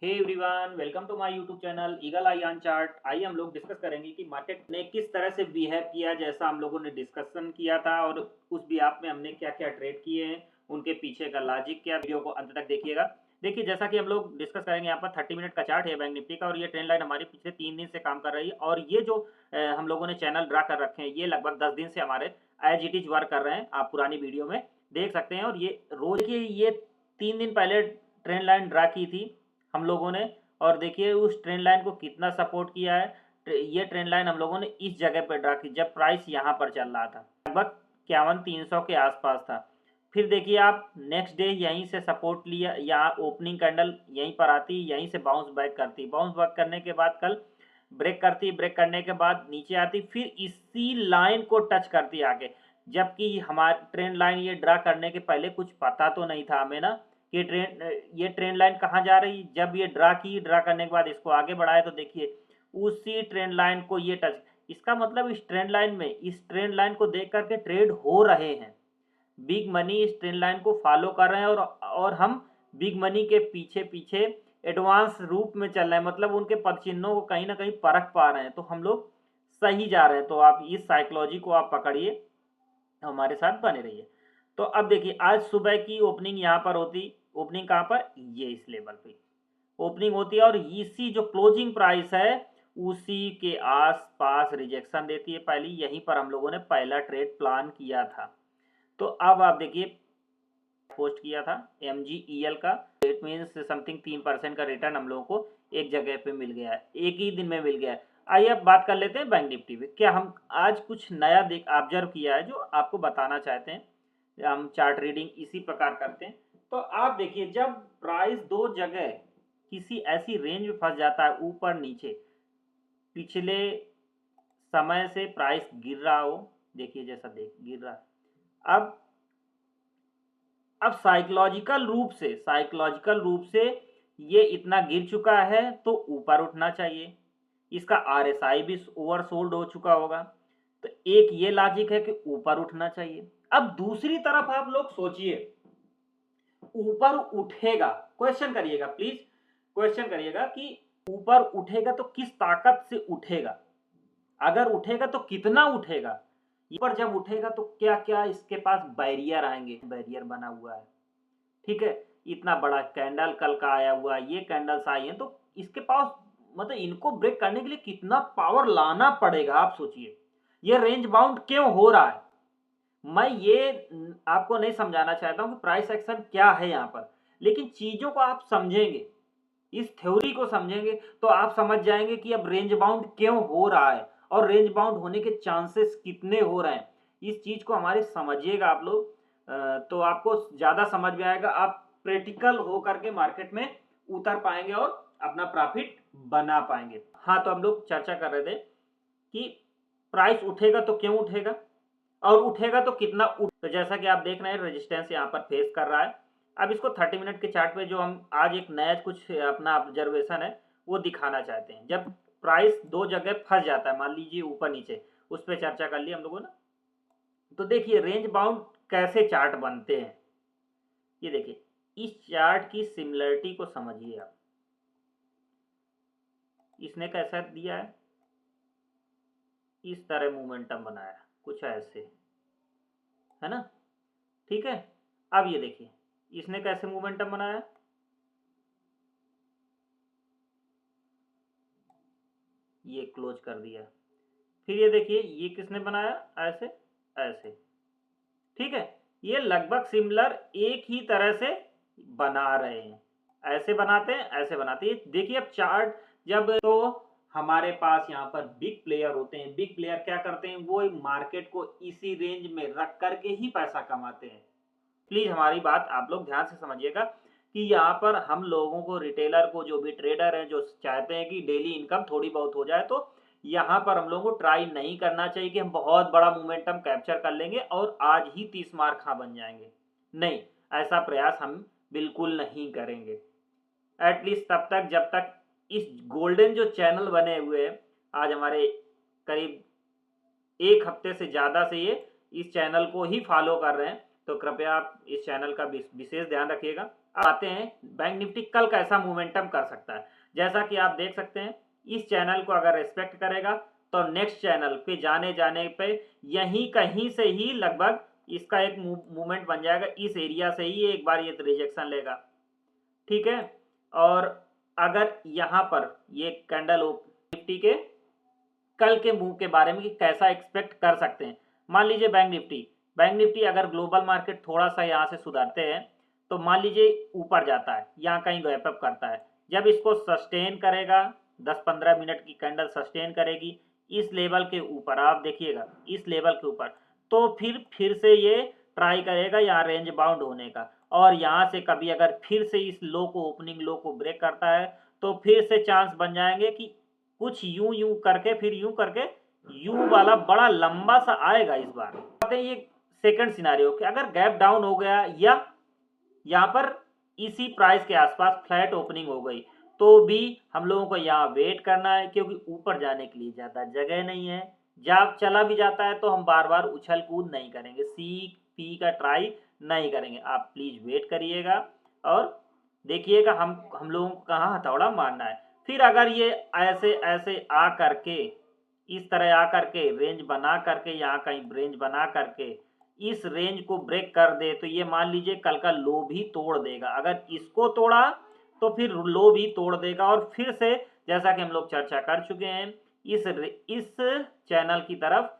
Hey everyone, welcome to my YouTube channel eagle eye on chart. आइए हम लोग discuss करेंगे कि मार्केट ने किस तरह से बिहेव किया, जैसा हम लोगों ने डिस्कशन किया था, और उस बिहाफ में हमने क्या क्या ट्रेड किए हैं, उनके पीछे का लॉजिक क्या। वीडियो को अंत तक देखिएगा। देखिए, जैसा कि हम लोग डिस्कस करेंगे, यहाँ पर 30 मिनट का चार्ट है बैंक निफ्टी का, और ये ट्रेंड लाइन हमारी पिछले 3 दिन से काम कर रही है। और ये जो हम लोगों ने चैनल ड्रा कर रखे हैं, ये लगभग 10 दिन से हमारे एज इट इज वर्क कर रहे हैं। आप पुरानी वीडियो में देख सकते हैं। और ये रोज की ये 3 दिन पहले ट्रेंड लाइन ड्रा की थी हम लोगों ने, और देखिए उस ट्रेंड लाइन को कितना सपोर्ट किया है। ये ट्रेंड लाइन हम लोगों ने इस जगह पर ड्रा की जब प्राइस यहाँ पर चल रहा था, लगभग 51,300 के आसपास था। फिर देखिए आप नेक्स्ट डे यहीं से सपोर्ट लिया, यहाँ ओपनिंग कैंडल यहीं पर आती, यहीं से बाउंस बैक करती, बाउंस बैक करने के बाद कल ब्रेक करती, ब्रेक करने के बाद नीचे आती, फिर इसी लाइन को टच करती आगे। जबकि हमारे ट्रेंड लाइन ये ड्रा करने के पहले कुछ पता तो नहीं था हमें ना कि ये ट्रेंड लाइन कहाँ जा रही। जब ये ड्रा करने के बाद इसको आगे बढ़ाया तो देखिए उसी ट्रेंड लाइन को ये टच। इसका मतलब इस ट्रेंड लाइन को देख करके ट्रेड हो रहे हैं। बिग मनी इस ट्रेंड लाइन को फॉलो कर रहे हैं, और हम बिग मनी के पीछे पीछे एडवांस रूप में चल रहे हैं। मतलब उनके पद चिन्हों को कहीं ना कहीं परख पा रहे हैं, तो हम लोग सही जा रहे हैं। तो आप इस साइकोलॉजी को आप पकड़िए, हमारे साथ बने रहिए। तो अब देखिए, आज सुबह की ओपनिंग यहाँ पर होती, ओपनिंग कहाँ पर, ये इस लेवल पे ओपनिंग होती है, और इसी जो क्लोजिंग प्राइस है उसी के आसपास रिजेक्शन देती है पहली। यहीं पर हम लोगों ने पहला ट्रेड प्लान किया था। तो अब आप देखिए, पोस्ट किया था MGEL का, इट मीन्स समथिंग 3% का रिटर्न हम लोगों को एक जगह पे मिल गया है, एक ही दिन में मिल गया है। आइए अब बात कर लेते हैं बैंक निफ्टी पे। क्या हम आज कुछ नया ऑब्जर्व किया है जो आपको बताना चाहते हैं। हम चार्ट रीडिंग इसी प्रकार करते हैं। तो आप देखिए, जब प्राइस दो जगह किसी ऐसी रेंज में फंस जाता है, ऊपर नीचे, पिछले समय से प्राइस गिर रहा हो, देखिए जैसा गिर रहा है। अब साइकोलॉजिकल रूप से ये इतना गिर चुका है तो ऊपर उठना चाहिए। इसका RSI भी ओवरसोल्ड हो चुका होगा, तो एक ये लॉजिक है कि ऊपर उठना चाहिए। अब दूसरी तरफ आप लोग सोचिए, ऊपर उठेगा, क्वेश्चन करिएगा प्लीज, क्वेश्चन करिएगा कि ऊपर उठेगा तो किस ताकत से उठेगा, अगर उठेगा तो कितना उठेगा, ऊपर जब उठेगा तो क्या क्या इसके पास बैरियर आएंगे। बैरियर बना हुआ है, ठीक है, इतना बड़ा कैंडल कल का आया हुआ है, ये कैंडल्स आई हैं, तो इसके पास मतलब इनको ब्रेक करने के लिए कितना पावर लाना पड़ेगा। आप सोचिए, ये रेंज बाउंड क्यों हो रहा है। मैं ये आपको नहीं समझाना चाहता हूं कि प्राइस एक्शन क्या है यहाँ पर, लेकिन चीजों को आप समझेंगे, इस थ्योरी को समझेंगे, तो आप समझ जाएंगे कि अब रेंज बाउंड क्यों हो रहा है और रेंज बाउंड होने के चांसेस कितने हो रहे हैं। इस चीज को हमारे समझिएगा आप लोग, तो आपको ज्यादा समझ में आएगा। आप प्रैक्टिकल हो करके मार्केट में उतर पाएंगे और अपना प्रॉफिट बना पाएंगे। हाँ, तो हम लोग चर्चा कर रहे थे कि प्राइस उठेगा तो क्यों उठेगा, और उठेगा तो कितना तो जैसा कि आप देख रहे हैं, रेजिस्टेंस यहाँ पर फेस कर रहा है। अब इसको 30 मिनट के चार्ट पे जो हम आज एक नया कुछ अपना ऑब्जर्वेशन है वो दिखाना चाहते हैं। जब प्राइस दो जगह फंस जाता है, मान लीजिए ऊपर नीचे, उस पर चर्चा कर ली हम लोगों ने। तो देखिए रेंज बाउंड कैसे चार्ट बनते हैं, ये देखिए, इस चार्ट की सिमिलरिटी को समझिए आप। इसने कैसा दिया है, इस तरह मोमेंटम बनाया, कुछ ऐसे, है ना, ठीक है। अब ये देखिए इसने कैसे मोमेंटम बनाया, ये क्लोज कर दिया। फिर ये देखिए ये किसने बनाया, ऐसे ऐसे, ठीक है। ये लगभग सिमिलर एक ही तरह से बना रहे हैं, ऐसे बनाते हैं, ऐसे बनाते हैं। देखिए अब चार्ट जब, तो हमारे पास यहाँ पर बिग प्लेयर होते हैं। बिग प्लेयर क्या करते हैं, वो मार्केट को इसी रेंज में रख करके ही पैसा कमाते हैं। प्लीज हमारी बात आप लोग ध्यान से समझिएगा कि यहाँ पर हम लोगों को, रिटेलर को, जो भी ट्रेडर हैं जो चाहते हैं कि डेली इनकम थोड़ी बहुत हो जाए, तो यहाँ पर हम लोगों को ट्राई नहीं करना चाहिए कि हम बहुत बड़ा मोमेंटम कैप्चर कर लेंगे और आज ही 30 मार्क खा बन जाएंगे। नहीं, ऐसा प्रयास हम बिल्कुल नहीं करेंगे। एटलीस्ट तब तक जब तक इस गोल्डन जो चैनल बने हुए हैं, आज हमारे करीब एक हफ्ते से ज़्यादा से ये इस चैनल को ही फॉलो कर रहे हैं, तो कृपया आप इस चैनल का विशेष ध्यान रखिएगा। अब आते हैं बैंक निफ्टी कल कैसा मोमेंटम कर सकता है। जैसा कि आप देख सकते हैं इस चैनल को अगर रिस्पेक्ट करेगा तो नेक्स्ट चैनल पे जाने पे यहीं कहीं से ही लगभग इसका एक मूवमेंट बन जाएगा, इस एरिया से ही एक बार ये रिजेक्शन लेगा, ठीक है। और अगर यहाँ पर ये कैंडल निफ्टी के कल के मूव के बारे में कि कैसा एक्सपेक्ट कर सकते हैं। मान लीजिए बैंक निफ्टी अगर ग्लोबल मार्केट थोड़ा सा यहाँ से सुधरते हैं तो मान लीजिए ऊपर जाता है, यहाँ कहीं गैप अप करता है, जब इसको सस्टेन करेगा 10-15 मिनट की कैंडल सस्टेन करेगी इस लेवल के ऊपर, आप देखिएगा इस लेवल के ऊपर, तो फिर से ये ट्राई करेगा यहाँ रेंज बाउंड होने का, और यहाँ से कभी अगर फिर से इस लो को ओपनिंग लो को ब्रेक करता है तो फिर से चांस बन जाएंगे कि कुछ यूं करके फिर यूं करके यू वाला बड़ा लंबा सा आएगा इस बार। कहते हैं ये सेकंड सिनारियो कि अगर गैप डाउन हो गया या यहाँ पर इसी प्राइस के आसपास फ्लैट ओपनिंग हो गई तो भी हम लोगों को यहाँ वेट करना है, क्योंकि ऊपर जाने के लिए ज़्यादा जगह नहीं है। जब चला भी जाता है तो हम बार बार उछल कूद नहीं करेंगे, सी पी का ट्राई नहीं करेंगे। आप प्लीज़ वेट करिएगा और देखिएगा हम लोगों को कहाँ हथौड़ा मारना है। फिर अगर ये ऐसे ऐसे आ करके इस तरह आ करके रेंज बना करके यहाँ कहीं रेंज बना करके इस रेंज को ब्रेक कर दे तो ये मान लीजिए कल का लो भी तोड़ देगा। अगर इसको तोड़ा तो फिर लो भी तोड़ देगा और फिर से जैसा कि हम लोग चर्चा कर चुके हैं इस चैनल की तरफ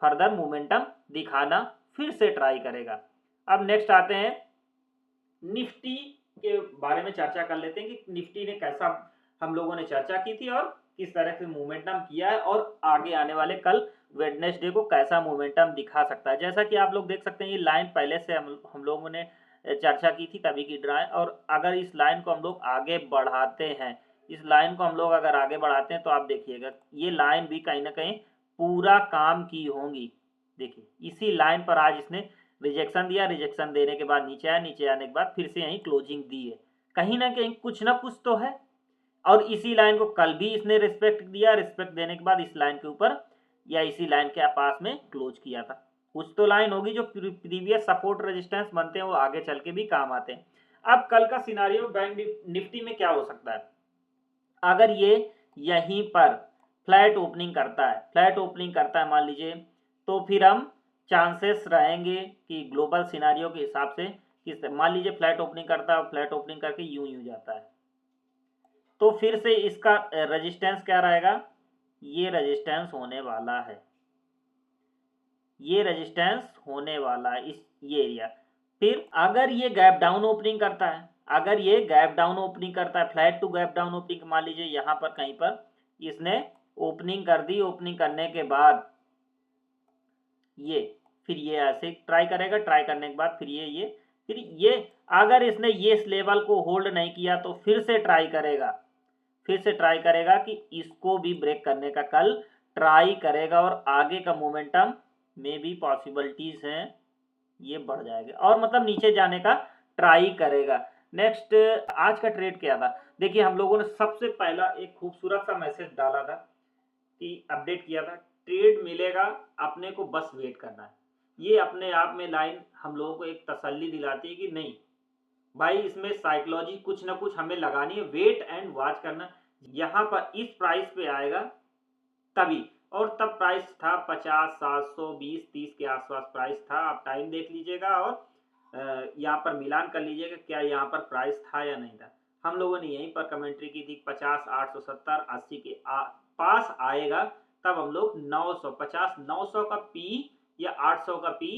फर्दर मोमेंटम दिखाना फिर से ट्राई करेगा। अब नेक्स्ट आते हैं निफ्टी के बारे में चर्चा कर लेते हैं कि निफ्टी ने कैसा, हम लोगों ने चर्चा की थी और किस तरह से मोमेंटम किया है और आगे आने वाले कल वेडनेसडे को कैसा मोमेंटम दिखा सकता है। जैसा कि आप लोग देख सकते हैं ये लाइन पहले से हम लोगों ने चर्चा की थी तभी की ड्रा है, और अगर इस लाइन को हम लोग आगे बढ़ाते हैं, इस लाइन को हम लोग अगर आगे बढ़ाते हैं तो आप देखिएगा ये लाइन भी कहीं ना कहीं पूरा काम की होंगी। देखिए इसी लाइन पर आज इसने रिजेक्शन दिया, रिजेक्शन देने के बाद नीचे आया, नीचे आने के बाद फिर से यहीं क्लोजिंग दी है, कहीं ना कहीं कुछ ना कुछ तो है। और इसी लाइन को कल भी इसने रिस्पेक्ट दिया, रिस्पेक्ट देने के बाद इस लाइन के ऊपर या इसी लाइन के पास में क्लोज किया था। कुछ तो लाइन होगी जो प्रीवियस सपोर्ट रेजिस्टेंस बनते हैं वो आगे चल के भी काम आते हैं। अब कल का सिनारियो बैंक निफ्टी में क्या हो सकता है, अगर ये यहीं पर फ्लैट ओपनिंग करता है, फ्लैट ओपनिंग करता है मान लीजिए, तो फिर हम चांसेस रहेंगे कि ग्लोबल सिनारियो के हिसाब से किस, मान लीजिए फ्लैट ओपनिंग करता है, फ्लैट ओपनिंग करके यूं जाता है तो फिर से इसका रेजिस्टेंस क्या रहेगा, ये रेजिस्टेंस होने वाला है, ये रेजिस्टेंस होने वाला है ये एरिया। फिर अगर ये गैप डाउन ओपनिंग करता है, अगर ये गैप डाउन ओपनिंग करता है, flat to gap down opening, मान लीजिए यहाँ पर कहीं पर इसने ओपनिंग कर दी, ओपनिंग करने के बाद ये फिर ये ऐसे ट्राई करेगा, ट्राई करने के बाद फिर ये अगर इसने ये इस लेवल को होल्ड नहीं किया तो फिर से ट्राई करेगा, फिर से ट्राई करेगा कि इसको भी ब्रेक करने का कल ट्राई करेगा और आगे का मोमेंटम में भी पॉसिबिलिटीज हैं ये बढ़ जाएगा और मतलब नीचे जाने का ट्राई करेगा। नेक्स्ट आज का ट्रेड क्या था, देखिए हम लोगों ने सबसे पहला एक खूबसूरत सा मैसेज डाला था कि अपडेट किया था, ट्रेड मिलेगा अपने को बस वेट करना है। ये अपने आप में लाइन हम लोगों को एक तसल्ली दिलाती है कि नहीं भाई इसमें साइकोलॉजी कुछ ना कुछ हमें लगानी है, वेट एंड वॉच करना। यहाँ पर इस प्राइस पे आएगा तभी, और तब प्राइस था 50, 720, 30 के आसपास प्राइस था। आप टाइम देख लीजिएगा और यहाँ पर मिलान कर लीजिएगा क्या यहाँ पर प्राइस था या नहीं था। हम लोगों ने यहीं पर कमेंट्री की थी 50, 870, 80 के पास आएगा तब हम लोग 950, 900 का पी या 800 का पी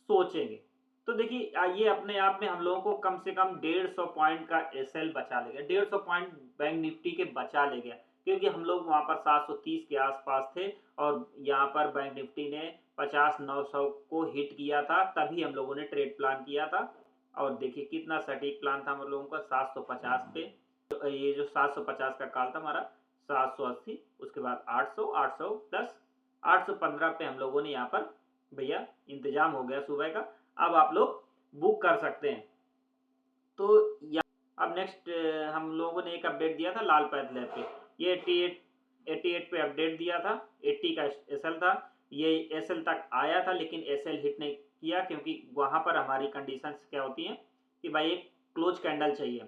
सोचेंगे। तो देखिए ये अपने आप में हम लोगों को कम से कम 150 पॉइंट का एसएल बचा ले गया, 150 पॉइंट बैंक निफ्टी के बचा ले गया, क्योंकि हम लोग वहां पर 730 के आसपास थे और यहाँ पर बैंक निफ्टी ने 50, 900 को हिट किया था, तभी हम लोगों ने ट्रेड प्लान किया था। और देखिए कितना सटीक प्लान था हम लोगों का, 750 पे, ये जो 750 का कॉल था हमारा 780, उसके बाद 800, 800 प्लस 815 पे हम लोगों ने यहाँ पर भैया इंतजाम हो गया सुबह का, अब आप लोग बुक कर सकते हैं। तो अब नेक्स्ट हम लोगों ने एक अपडेट दिया था लाल पैथ लैब पे, ये 88 पे अपडेट दिया था, 80 का एसएल था, ये एसएल तक आया था लेकिन एसएल हिट नहीं किया, क्योंकि वहां पर हमारी कंडीशंस क्या होती हैं कि भाई एक क्लोज कैंडल चाहिए,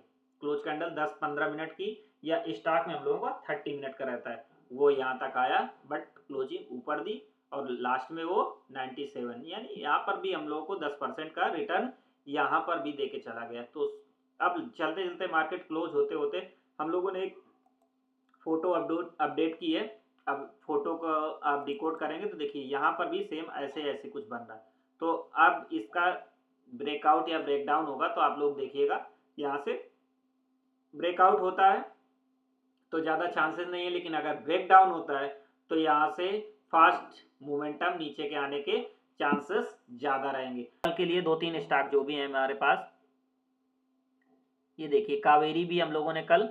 क्लोज कैंडल 10-15 मिनट की, या स्टॉक में हम लोगों का 30 मिनट का रहता है। वो यहाँ तक आया बट क्लोजिंग ऊपर दी और लास्ट में वो 97, यानी यहाँ पर भी हम लोगों को 10% का रिटर्न यहाँ पर भी दे के चला गया। तो अब चलते चलते मार्केट क्लोज होते होते हम लोगों ने एक फोटो अपडेट की है। अब फोटो को आप डिकोड करेंगे तो देखिए यहाँ पर भी सेम ऐसे ऐसे कुछ बन रहा है। तो अब इसका ब्रेकआउट या ब्रेकडाउन होगा तो आप लोग देखिएगा, यहाँ से ब्रेकआउट होता है तो ज़्यादा चांसेस नहीं है, लेकिन अगर ब्रेक डाउन होता है तो यहाँ से फास्ट मोमेंटम नीचे के आने के चांसेस ज़्यादा रहेंगे। कल के लिए 2-3 स्टॉक जो भी हैं हमारे पास, ये देखिए कावेरी भी हम लोगों ने कल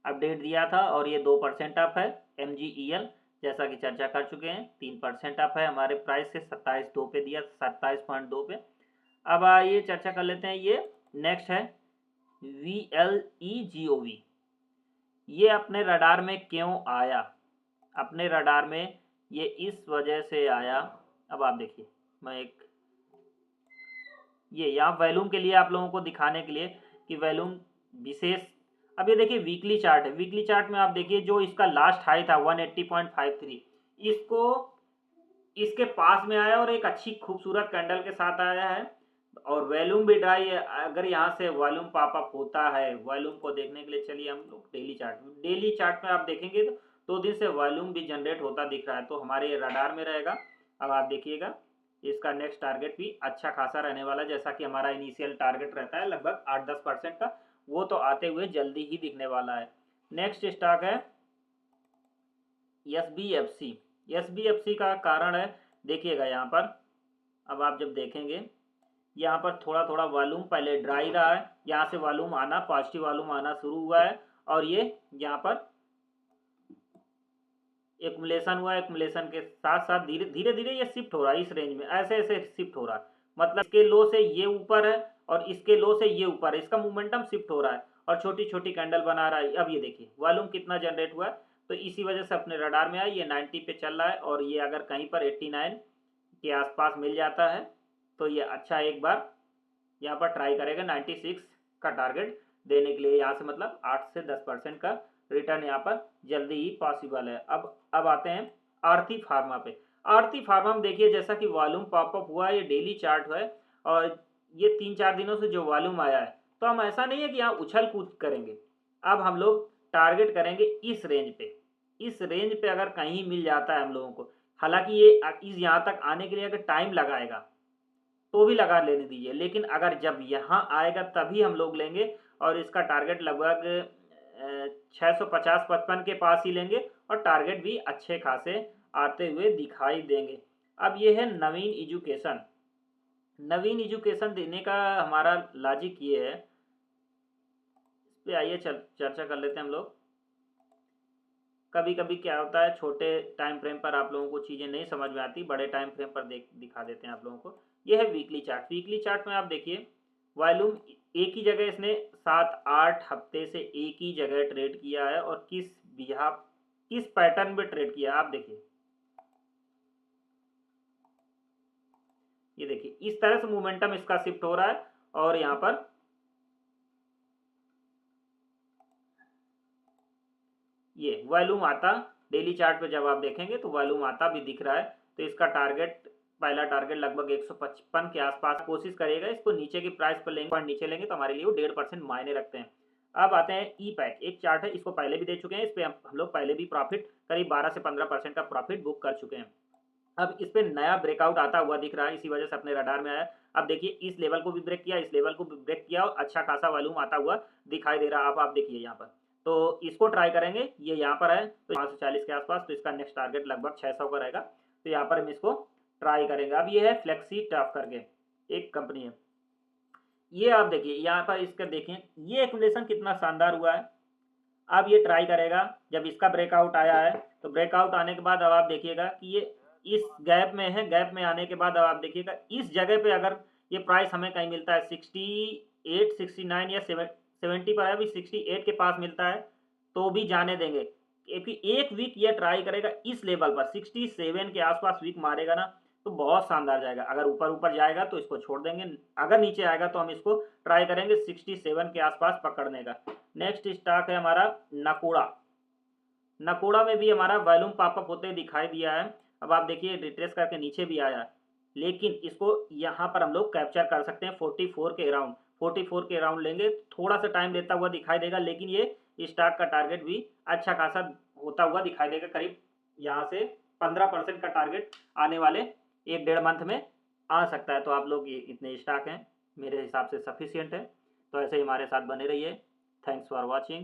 अपडेट दिया था और ये 2% अप है। MGEL जैसा कि चर्चा कर चुके हैं 3% अप है, हमारे प्राइस से 27.2 पे दिया, 27.2 पे। अब ये चर्चा कर लेते हैं, ये नेक्स्ट है VLEGOV। ये अपने रडार में क्यों आया? अपने रडार में ये इस वजह से आया। अब आप देखिए, मैं एक ये यहाँ वॉल्यूम के लिए आप लोगों को दिखाने के लिए कि वॉल्यूम विशेष। अब ये देखिए वीकली चार्ट है, वीकली चार्ट में आप देखिए जो इसका लास्ट हाई था 180.53, इसको इसके पास में आया और एक अच्छी खूबसूरत कैंडल के साथ आया है और वॉल्यूम भी ड्राई है। अगर यहाँ से वॉल्यूम पॉपअप होता है, वॉल्यूम को देखने के लिए चलिए हम लोग डेली चार्ट में आप देखेंगे तो 2 दिन से वॉल्यूम भी जनरेट होता दिख रहा है, तो हमारे रडार में रहेगा। अब आप देखिएगा इसका नेक्स्ट टारगेट भी अच्छा खासा रहने वाला है, जैसा कि हमारा इनिशियल टारगेट रहता है लगभग 8-10% का, वो तो आते हुए जल्दी ही दिखने वाला है। नेक्स्ट स्टॉक है SBFC। SBFC का कारण है, देखिएगा यहाँ पर, अब आप जब देखेंगे यहाँ पर थोड़ा थोड़ा वॉल्यूम पहले ड्राई रहा है, यहाँ से वॉल्यूम आना, पॉजिटिव वॉल्यूम आना शुरू हुआ है और ये यहाँ पर एक्युमुलेशन हुआ है। एक्युमुलेशन के साथ साथ धीरे धीरे ये शिफ्ट हो रहा है इस रेंज में, ऐसे ऐसे शिफ्ट हो रहा है। मतलब इसके लो से ये ऊपर है और इसके लो से ये ऊपर है, इसका मोमेंटम शिफ्ट हो रहा है और छोटी छोटी कैंडल बना रहा है। अब ये देखिए वॉल्यूम कितना जनरेट हुआ है, तो इसी वजह से अपने रडार में आया। ये 90 पे चल रहा है और ये अगर कहीं पर 89 के आसपास मिल जाता है तो ये अच्छा एक बार यहाँ पर ट्राई करेगा 96 का टारगेट देने के लिए। यहाँ से मतलब 8 से 10% का रिटर्न यहाँ पर जल्दी ही पॉसिबल है। अब आते हैं आरती फार्मा पे। आरती फार्मा में देखिए जैसा कि वॉल्यूम पॉपअप हुआ है, ये डेली चार्ट है और ये 3-4 दिनों से जो वॉल्यूम आया है, तो हम ऐसा नहीं है कि यहाँ उछल कूद करेंगे। अब हम लोग टारगेट करेंगे इस रेंज पे। इस रेंज पे अगर कहीं मिल जाता है हम लोगों को, हालांकि ये इस यहाँ तक आने के लिए अगर टाइम लगाएगा तो भी लगा लेने दीजिए, लेकिन अगर जब यहाँ आएगा तभी हम लोग लेंगे और इसका टारगेट लगभग 650-55 के पास ही लेंगे और टारगेट भी अच्छे खासे आते हुए दिखाई देंगे। अब ये है नवीन एजुकेशन। नवीन एजुकेशन देने का हमारा लॉजिक ये है, इस पे आइए चर्चा कर लेते हैं हम लोग। कभी कभी क्या होता है, छोटे टाइम फ्रेम पर आप लोगों को चीज़ें नहीं समझ में आती, बड़े टाइम फ्रेम पर दिखा देते हैं आप लोगों को। ये है वीकली चार्ट। वीकली चार्ट में आप देखिए वॉल्यूम एक ही जगह इसने 7-8 हफ्ते से एक ही जगह ट्रेड किया है और किस पैटर्न में ट्रेड किया आप देखिए। ये देखिए इस तरह से मोमेंटम इसका शिफ्ट हो रहा है और यहाँ पर ये वॉल्यूम आता, डेली चार्ट पे जब आप देखेंगे तो वॉल्यूम आता भी दिख रहा है। तो इसका टारगेट, पहला टारगेट लगभग 155 के आसपास कोशिश करेगा। इसको नीचे की प्राइस पर लेंगे, नीचे लेंगे तो हमारे लिए वो 1.5% मायने रखते हैं। अब आते हैं ई पैक। एक चार्ट है, इसको पहले भी दे चुके हैं, इस पर हम लोग पहले भी प्रॉफिट करीब 12 से 15% का प्रॉफिट बुक कर चुके हैं। अब इस पर नया ब्रेकआउट आता हुआ दिख रहा है, इसी वजह से अपने रडार में आया। अब देखिए इस लेवल को भी ब्रेक किया, इस लेवल को भी ब्रेक किया और अच्छा खासा वॉल्यूम आता हुआ दिखाई दे रहा है। अब आप देखिए यहाँ पर, तो इसको ट्राई करेंगे। ये यहाँ पर है तो 540 के आसपास, तो इसका नेक्स्ट टारगेट लगभग 600 का रहेगा। तो यहाँ पर हम इसको ट्राई करेंगे। अब ये है फ्लेक्सी टफ करके एक कंपनी है, ये आप देखिए यहाँ पर इसका देखें ये एक्युमुलेशन कितना शानदार हुआ है। अब ये ट्राई करेगा, जब इसका ब्रेकआउट आया है तो ब्रेकआउट आने के बाद अब आप देखिएगा कि ये इस गैप में है। गैप में आने के बाद अब आप देखिएगा इस जगह पे अगर ये प्राइस हमें कहीं मिलता है 68, 69 या 70 पर है, अभी 68 के पास मिलता है तो भी जाने देंगे। एक वीक ये ट्राई करेगा इस लेवल पर 67 के आसपास वीक मारेगा ना, तो बहुत शानदार जाएगा। अगर ऊपर ऊपर जाएगा तो इसको छोड़ देंगे, अगर नीचे आएगा तो हम इसको ट्राई करेंगे 67 के आसपास पकड़ने का। नेक्स्ट स्टॉक है हमारा नकोड़ा। नकोड़ा में भी हमारा वॉल्यूम पॉपअप होते दिखाई दिया है। अब आप देखिए रिट्रेस करके नीचे भी आया, लेकिन इसको यहाँ पर हम लोग कैप्चर कर सकते हैं 44 के अराउंड। 44 के अराउंड लेंगे, थोड़ा सा टाइम लेता हुआ दिखाई देगा, लेकिन ये स्टॉक का टारगेट भी अच्छा खासा होता हुआ दिखाई देगा। करीब यहाँ से 15% का टारगेट आने वाले 1-1.5 मंथ में आ सकता है। तो आप लोग ये इतने स्टॉक हैं मेरे हिसाब से सफिशियंट है। तो ऐसे ही हमारे साथ बने रहिए। Thanks for watching.